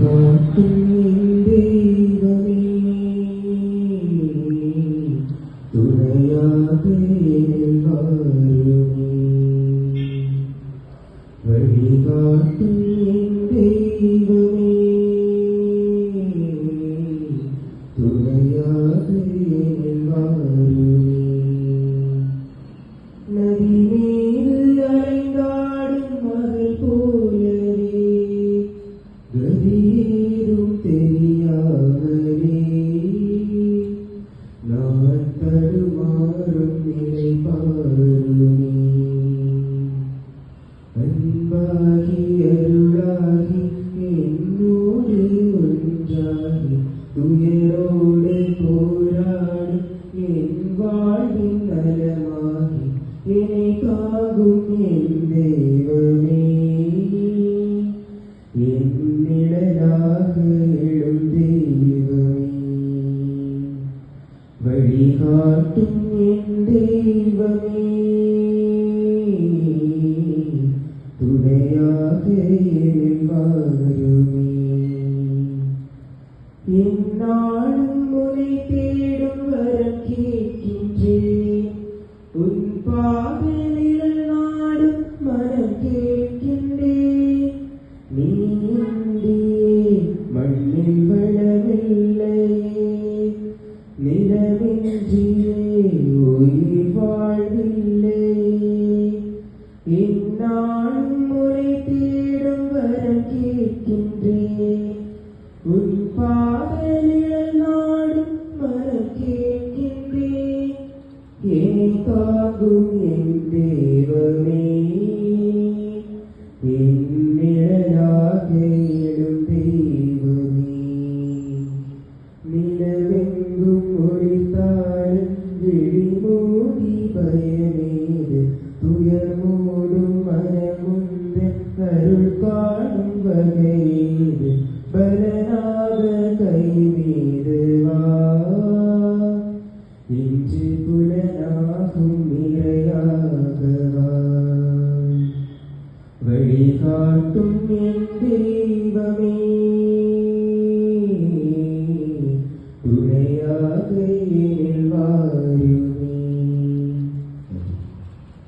வழிகாட்டும் என் தெய்வமே, துணையாக என் வாருமே. வழிகாட்டும் என் தெய்வமே, துணையாக என் வாருமே. நதி மீது அலைந்தாடும் மகள் போலவே, கதியேதும் தெரியாமலே நான் தடுமாறும் நிலை பாருமே. அன்பாகி அருளாகி என்னோடு ஒன்றாகி துயரோடு போராடும் என் வாழ்வின் நலமாகி என்னை காக்கும் என் தெய்வமே, என் நிழலாக எழும் தெய்வமே. வழிகாட்டும் என் தெய்வமே, துணையாக என் வாருமே.